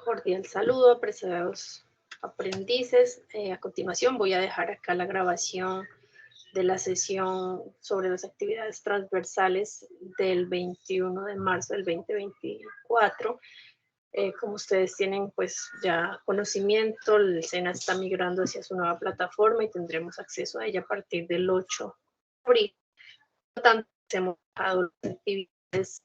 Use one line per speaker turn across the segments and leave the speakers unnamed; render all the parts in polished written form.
Cordial saludo, apreciados aprendices. A continuación voy a dejar acá la grabación de la sesión sobre las actividades transversales del 21 de marzo del 2024. Como ustedes tienen pues ya conocimiento, el SENA está migrando hacia su nueva plataforma y tendremos acceso a ella a partir del 8 de abril. Por lo tanto, hemos dejado las actividades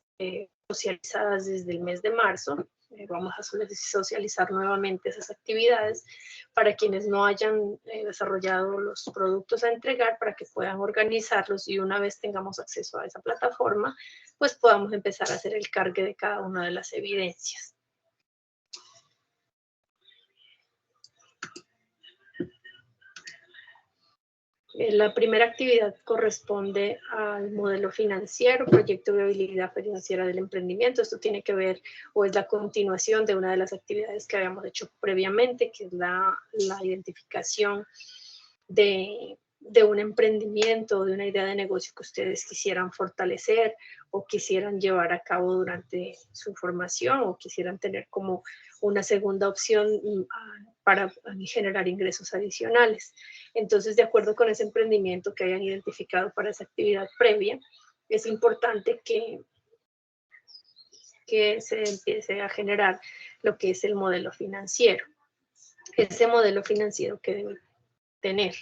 socializadas desde el mes de marzo. Vamos a socializar nuevamente esas actividades para quienes no hayan desarrollado los productos a entregar, para que puedan organizarlos y una vez tengamos acceso a esa plataforma, pues podamos empezar a hacer el cargue de cada una de las evidencias. La primera actividad corresponde al modelo financiero, proyecto de viabilidad financiera del emprendimiento. Esto tiene que ver o es la continuación de una de las actividades que habíamos hecho previamente, que es la identificación de un emprendimiento, de una idea de negocio que ustedes quisieran fortalecer o quisieran llevar a cabo durante su formación o quisieran tener como una segunda opción para generar ingresos adicionales. Entonces, de acuerdo con ese emprendimiento que hayan identificado para esa actividad previa, es importante que se empiece a generar lo que es el modelo financiero. Ese modelo financiero que debe tener.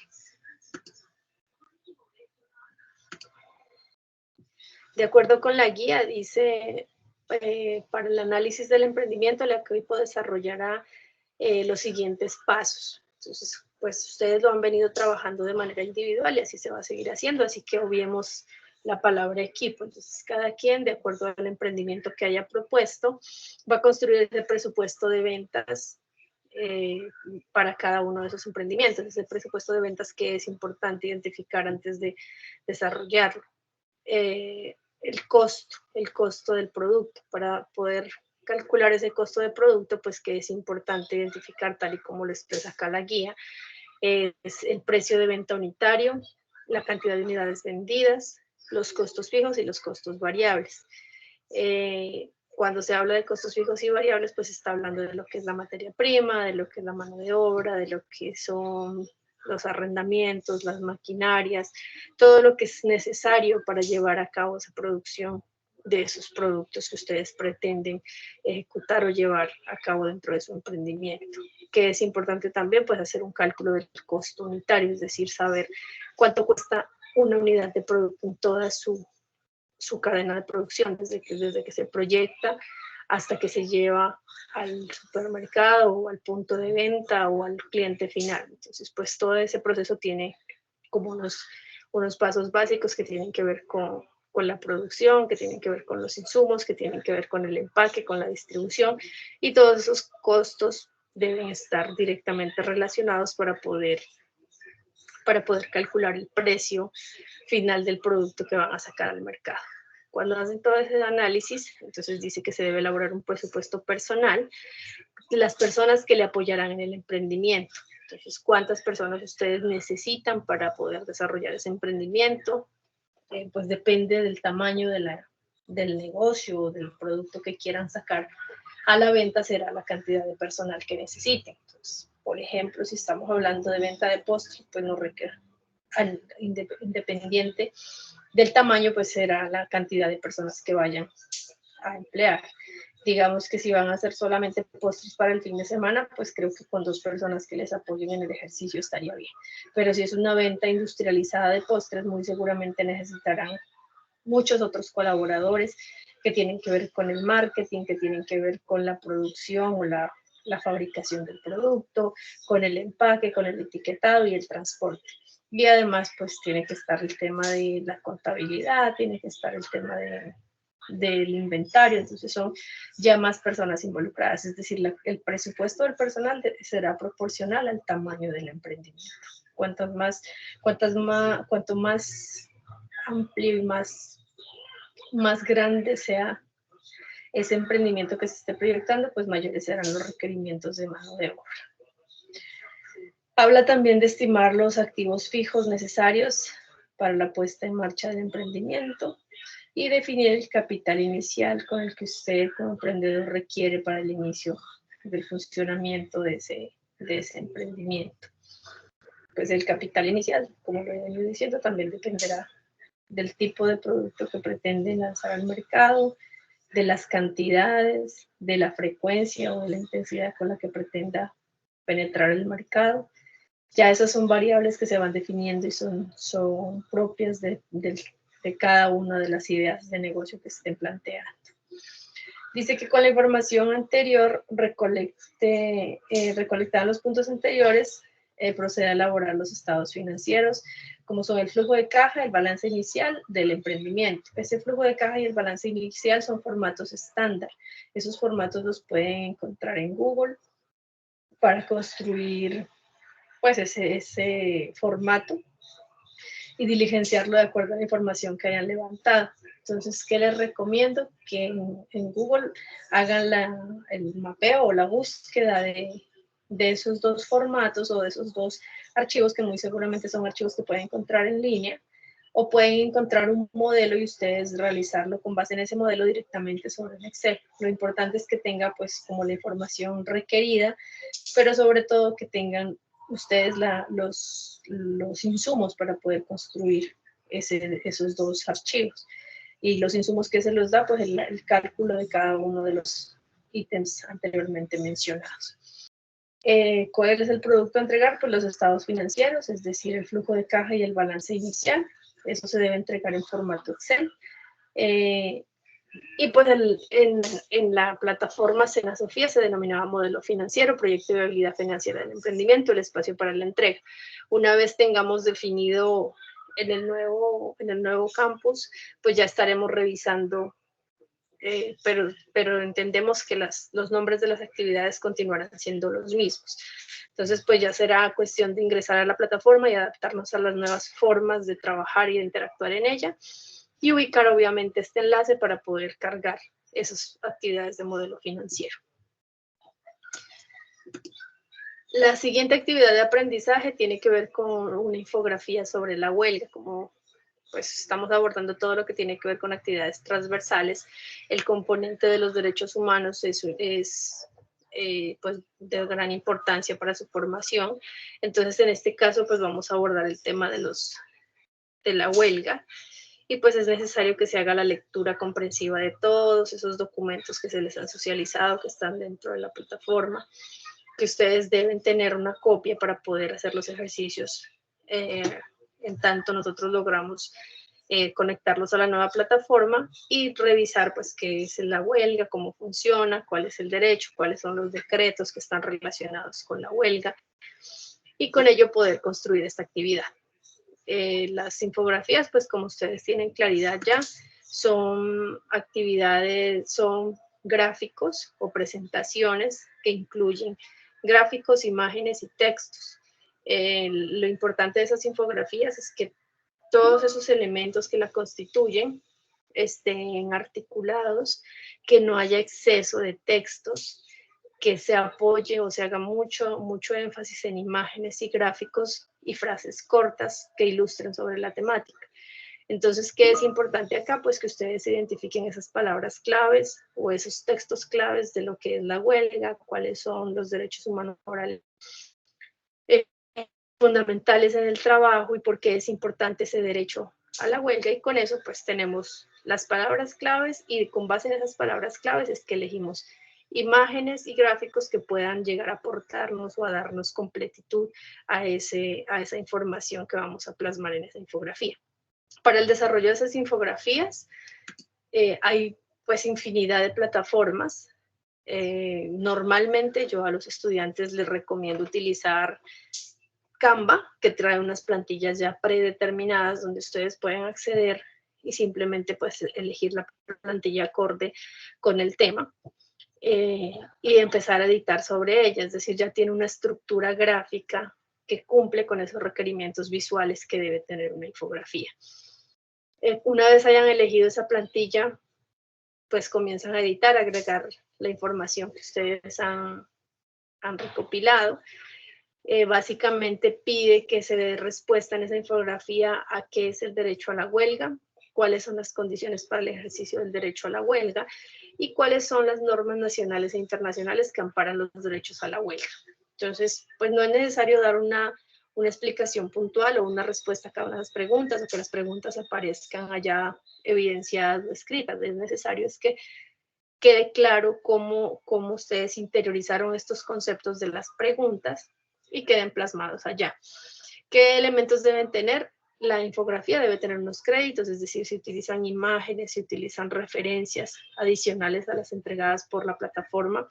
De acuerdo con la guía, dice, para el análisis del emprendimiento, el equipo desarrollará los siguientes pasos. Entonces, pues ustedes lo han venido trabajando de manera individual y así se va a seguir haciendo, así que obviemos la palabra equipo. Entonces, cada quien, de acuerdo al emprendimiento que haya propuesto, va a construir ese presupuesto de ventas para cada uno de esos emprendimientos. Ese presupuesto de ventas que es importante identificar antes de desarrollarlo. El costo del producto. Para poder calcular ese costo de producto, pues que es importante identificar, tal y como lo expresa acá la guía, es el precio de venta unitario, la cantidad de unidades vendidas, los costos fijos y los costos variables. Cuando se habla de costos fijos y variables, pues se está hablando de lo que es la materia prima, de lo que es la mano de obra, de lo que son los arrendamientos, las maquinarias, todo lo que es necesario para llevar a cabo esa producción de esos productos que ustedes pretenden ejecutar o llevar a cabo dentro de su emprendimiento. Que es importante también pues hacer un cálculo del costo unitario, es decir, saber cuánto cuesta una unidad de producto en toda su cadena de producción, desde que se proyecta hasta que se lleva al supermercado o al punto de venta o al cliente final. Entonces, pues todo ese proceso tiene como unos pasos básicos que tienen que ver con la producción, que tienen que ver con los insumos, que tienen que ver con el empaque, con la distribución, y todos esos costos deben estar directamente relacionados para poder calcular el precio final del producto que van a sacar al mercado. Cuando hacen todo ese análisis, entonces dice que se debe elaborar un presupuesto personal de las personas que le apoyarán en el emprendimiento. Entonces, ¿cuántas personas ustedes necesitan para poder desarrollar ese emprendimiento? Pues depende del tamaño del negocio o del producto que quieran sacar a la venta, será la cantidad de personal que necesiten. Entonces, por ejemplo, si estamos hablando de venta de postres, pues no requiere independiente del tamaño, pues será la cantidad de personas que vayan a emplear. Digamos que si van a hacer solamente postres para el fin de semana, pues creo que con 2 personas que les apoyen en el ejercicio estaría bien. Pero si es una venta industrializada de postres, muy seguramente necesitarán muchos otros colaboradores que tienen que ver con el marketing, que tienen que ver con la producción o la fabricación del producto, con el empaque, con el etiquetado y el transporte. Y además, pues tiene que estar el tema de la contabilidad, tiene que estar el tema del inventario, entonces son ya más personas involucradas, es decir, el presupuesto del personal será proporcional al tamaño del emprendimiento. Cuanto más amplio y más grande sea ese emprendimiento que se esté proyectando, pues mayores serán los requerimientos de mano de obra. Habla también de estimar los activos fijos necesarios para la puesta en marcha del emprendimiento y definir el capital inicial con el que usted como emprendedor requiere para el inicio del funcionamiento de ese emprendimiento. Pues el capital inicial, como lo he venido diciendo, también dependerá del tipo de producto que pretende lanzar al mercado, de las cantidades, de la frecuencia o de la intensidad con la que pretenda penetrar el mercado. Ya esas son variables que se van definiendo y son propias de cada una de las ideas de negocio que se estén planteando. Dice que con la información anterior, recolectada los puntos anteriores, procede a elaborar los estados financieros, como son el flujo de caja, el balance inicial del emprendimiento. Ese flujo de caja y el balance inicial son formatos estándar. Esos formatos los pueden encontrar en Google para construir pues ese formato y diligenciarlo de acuerdo a la información que hayan levantado. Entonces, ¿qué les recomiendo? Que en Google hagan el mapeo o la búsqueda de esos 2 formatos o de esos 2 archivos, que muy seguramente son archivos que pueden encontrar en línea, o pueden encontrar un modelo y ustedes realizarlo con base en ese modelo directamente sobre el Excel. Lo importante es que tenga pues como la información requerida, pero sobre todo que tengan ustedes los insumos para poder construir esos 2 archivos. Y los insumos que se los da, pues el cálculo de cada uno de los ítems anteriormente mencionados. ¿Cuál es el producto a entregar? Pues los estados financieros, es decir, el flujo de caja y el balance inicial. Eso se debe entregar en formato Excel. Y pues en la plataforma Sena Sofía se denominaba modelo financiero, proyecto de viabilidad financiera del emprendimiento, el espacio para la entrega. Una vez tengamos definido en el nuevo campus, pues ya estaremos revisando, pero entendemos que los nombres de las actividades continuarán siendo los mismos. Entonces, pues ya será cuestión de ingresar a la plataforma y adaptarnos a las nuevas formas de trabajar y de interactuar en ella, y ubicar obviamente este enlace para poder cargar esas actividades de modelo financiero. La siguiente actividad de aprendizaje tiene que ver con una infografía sobre la huelga. Como pues estamos abordando todo lo que tiene que ver con actividades transversales, el componente de los derechos humanos es pues de gran importancia para su formación. Entonces, en este caso, pues vamos a abordar el tema de la huelga. Y pues es necesario que se haga la lectura comprensiva de todos esos documentos que se les han socializado, que están dentro de la plataforma, que ustedes deben tener una copia para poder hacer los ejercicios en tanto nosotros logramos conectarlos a la nueva plataforma y revisar pues qué es la huelga, cómo funciona, cuál es el derecho, cuáles son los decretos que están relacionados con la huelga, y con ello poder construir esta actividad. Las infografías, pues como ustedes tienen claridad ya, son actividades, son gráficos o presentaciones que incluyen gráficos, imágenes y textos. Lo importante de esas infografías es que todos esos elementos que la constituyen estén articulados, que no haya exceso de textos, que se apoye o se haga mucho énfasis en imágenes y gráficos y frases cortas que ilustren sobre la temática. Entonces, ¿qué es importante acá? Pues que ustedes identifiquen esas palabras claves o esos textos claves de lo que es la huelga, cuáles son los derechos humanos laborales fundamentales en el trabajo y por qué es importante ese derecho a la huelga, y con eso pues tenemos las palabras claves, y con base en esas palabras claves es que elegimos imágenes y gráficos que puedan llegar a aportarnos o a darnos completitud a esa información que vamos a plasmar en esa infografía. Para el desarrollo de esas infografías hay pues infinidad de plataformas. Normalmente yo a los estudiantes les recomiendo utilizar Canva, que trae unas plantillas ya predeterminadas donde ustedes pueden acceder y simplemente pues elegir la plantilla acorde con el tema y empezar a editar sobre ella. Es decir, ya tiene una estructura gráfica que cumple con esos requerimientos visuales que debe tener una infografía. Una vez hayan elegido esa plantilla, pues comienzan a editar, a agregar la información que ustedes han recopilado. Básicamente pide que se dé respuesta en esa infografía a qué es el derecho a la huelga, cuáles son las condiciones para el ejercicio del derecho a la huelga y cuáles son las normas nacionales e internacionales que amparan los derechos a la huelga. Entonces, pues no es necesario dar una explicación puntual o una respuesta a cada una de las preguntas, o que las preguntas aparezcan allá evidenciadas o escritas. Es necesario es que quede claro cómo ustedes interiorizaron estos conceptos de las preguntas y queden plasmados allá. ¿Qué elementos deben tener? La infografía debe tener unos créditos, es decir, si utilizan imágenes, si utilizan referencias adicionales a las entregadas por la plataforma,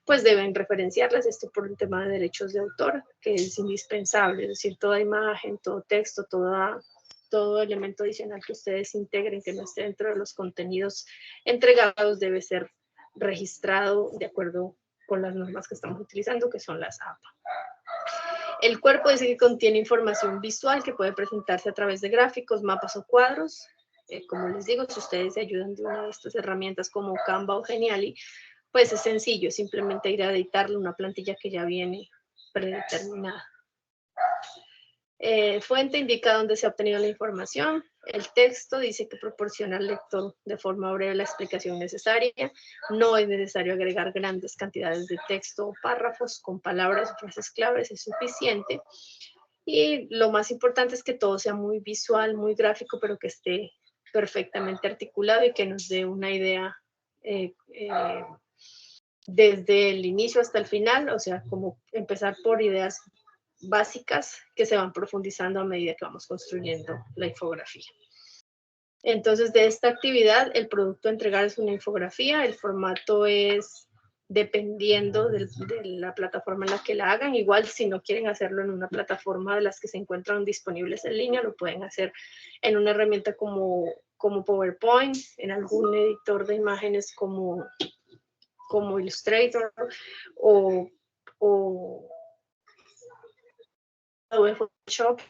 pues deben referenciarlas, esto por un tema de derechos de autor, que es indispensable, es decir, toda imagen, todo texto, todo elemento adicional que ustedes integren que no esté dentro de los contenidos entregados debe ser registrado de acuerdo con las normas que estamos utilizando, que son las APA. El cuerpo dice que contiene información visual que puede presentarse a través de gráficos, mapas o cuadros. Como les digo, si ustedes se ayudan de una de estas herramientas como Canva o Geniali, pues es sencillo, simplemente ir a editarle una plantilla que ya viene predeterminada. Fuente indica dónde se ha obtenido la información. El texto dice que proporciona al lector de forma breve la explicación necesaria. No es necesario agregar grandes cantidades de texto o párrafos con palabras o frases claves, es suficiente. Y lo más importante es que todo sea muy visual, muy gráfico, pero que esté perfectamente articulado y que nos dé una idea desde el inicio hasta el final, o sea, como empezar por ideas básicas que se van profundizando a medida que vamos construyendo la infografía. Entonces, de esta actividad, el producto a entregar es una infografía, el formato es dependiendo de la plataforma en la que la hagan. Igual, si no quieren hacerlo en una plataforma de las que se encuentran disponibles en línea, lo pueden hacer en una herramienta como PowerPoint, en algún editor de imágenes como Illustrator o Photoshop,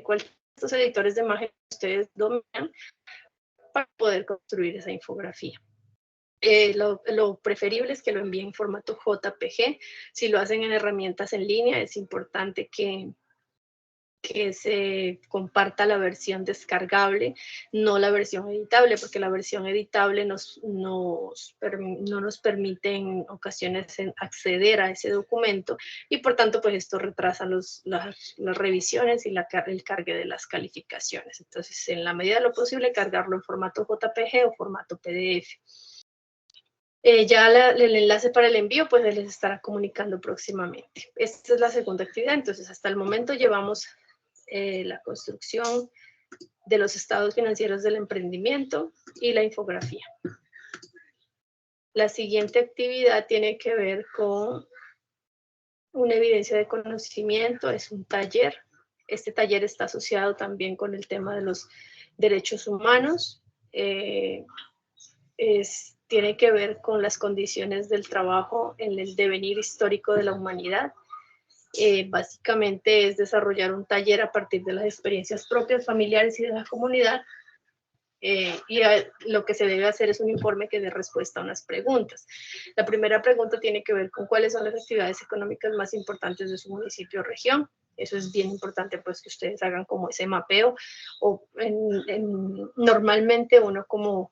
cualquiera de estos editores de imágenes que ustedes dominan para poder construir esa infografía. Lo preferible es que lo envíen en formato JPG. Si lo hacen en herramientas en línea, es importante que se comparta la versión descargable, no la versión editable, porque la versión editable no nos permite en ocasiones acceder a ese documento y por tanto pues esto retrasa las revisiones y el cargue de las calificaciones. Entonces, en la medida de lo posible, cargarlo en formato JPG o formato PDF. Ya el enlace para el envío pues les estará comunicando próximamente. Esta es la segunda actividad. Entonces, hasta el momento llevamos la construcción de los estados financieros del emprendimiento y la infografía. La siguiente actividad tiene que ver con una evidencia de conocimiento, es un taller. Este taller está asociado también con el tema de los derechos humanos. Tiene que ver con las condiciones del trabajo en el devenir histórico de la humanidad. Básicamente es desarrollar un taller a partir de las experiencias propias, familiares y de la comunidad. Lo que se debe hacer es un informe que dé respuesta a unas preguntas. La primera pregunta tiene que ver con cuáles son las actividades económicas más importantes de su municipio o región. Eso es bien importante, pues, que ustedes hagan como ese mapeo. O normalmente uno como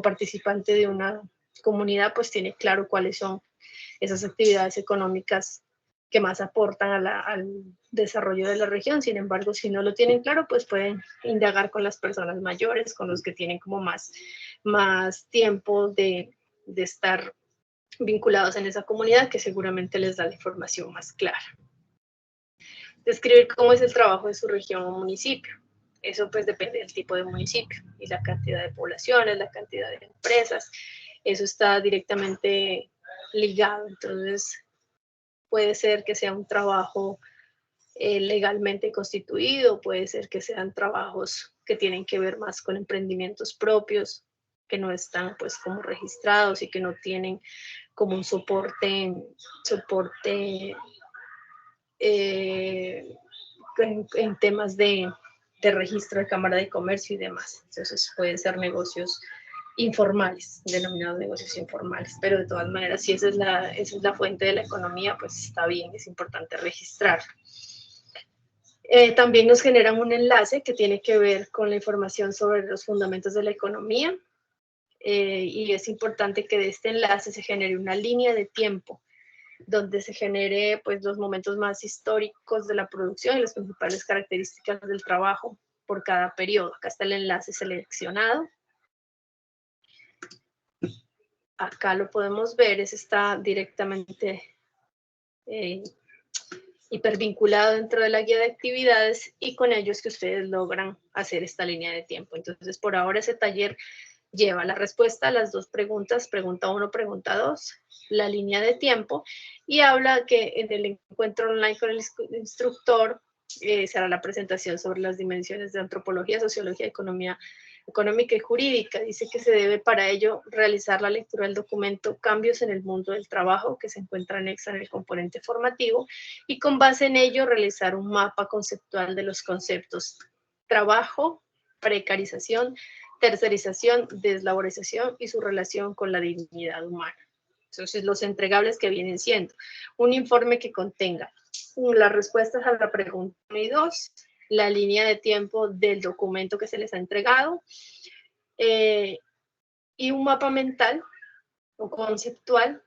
participante de una comunidad, pues tiene claro cuáles son esas actividades económicas que más aportan al desarrollo de la región. Sin embargo, si no lo tienen claro, pues pueden indagar con las personas mayores, con los que tienen como más tiempo de estar vinculados en esa comunidad, que seguramente les da la información más clara. Describir cómo es el trabajo de su región o municipio. Eso pues depende del tipo de municipio y la cantidad de poblaciones, la cantidad de empresas. Eso está directamente ligado. Entonces, puede ser que sea un trabajo legalmente constituido, puede ser que sean trabajos que tienen que ver más con emprendimientos propios, que no están pues como registrados y que no tienen como un soporte en temas de registro de Cámara de Comercio y demás. Entonces pueden ser negocios informales, denominados negocios informales, pero de todas maneras, si esa es la fuente de la economía, pues está bien, es importante registrar. También nos generan un enlace que tiene que ver con la información sobre los fundamentos de la economía, y es importante que de este enlace se genere una línea de tiempo donde se genere pues los momentos más históricos de la producción y las principales características del trabajo por cada periodo. Acá está el enlace seleccionado. Acá lo podemos ver, está directamente hipervinculado dentro de la guía de actividades, y con ello es que ustedes logran hacer esta línea de tiempo. Entonces, por ahora ese taller lleva la respuesta a las dos preguntas, pregunta 1, pregunta 2, la línea de tiempo, y habla que en el encuentro online con el instructor se hará la presentación sobre las dimensiones de antropología, sociología, economía económica y jurídica. Dice que se debe para ello realizar la lectura del documento Cambios en el mundo del trabajo, que se encuentra anexa en el componente formativo, y con base en ello realizar un mapa conceptual de los conceptos trabajo, precarización, tercerización, deslaborización y su relación con la dignidad humana. Entonces, los entregables que vienen siendo un informe que contenga las respuestas a la pregunta 1 y 2, la línea de tiempo del documento que se les ha entregado, y un mapa mental o conceptual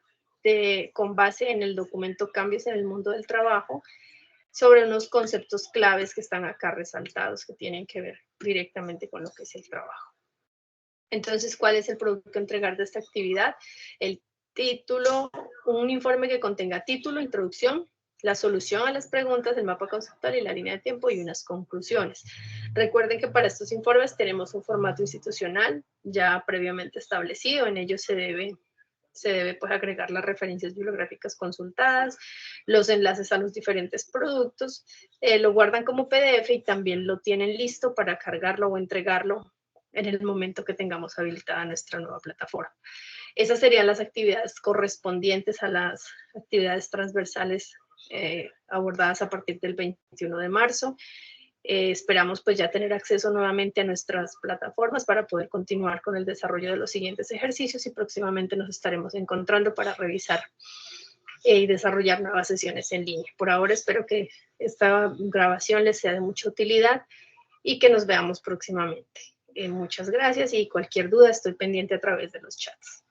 con base en el documento Cambios en el mundo del trabajo, sobre unos conceptos claves que están acá resaltados, que tienen que ver directamente con lo que es el trabajo. Entonces, ¿cuál es el producto a entregar de esta actividad? El título, un informe que contenga título, introducción, la solución a las preguntas, el mapa conceptual y la línea de tiempo y unas conclusiones. Recuerden que para estos informes tenemos un formato institucional ya previamente establecido. En ello se debe pues agregar las referencias bibliográficas consultadas, los enlaces a los diferentes productos, lo guardan como PDF y también lo tienen listo para cargarlo o entregarlo en el momento que tengamos habilitada nuestra nueva plataforma. Esas serían las actividades correspondientes a las actividades transversales abordadas a partir del 21 de marzo. Esperamos pues ya tener acceso nuevamente a nuestras plataformas para poder continuar con el desarrollo de los siguientes ejercicios, y próximamente nos estaremos encontrando para revisar y desarrollar nuevas sesiones en línea. Por ahora espero que esta grabación les sea de mucha utilidad y que nos veamos próximamente. Muchas gracias, y cualquier duda estoy pendiente a través de los chats.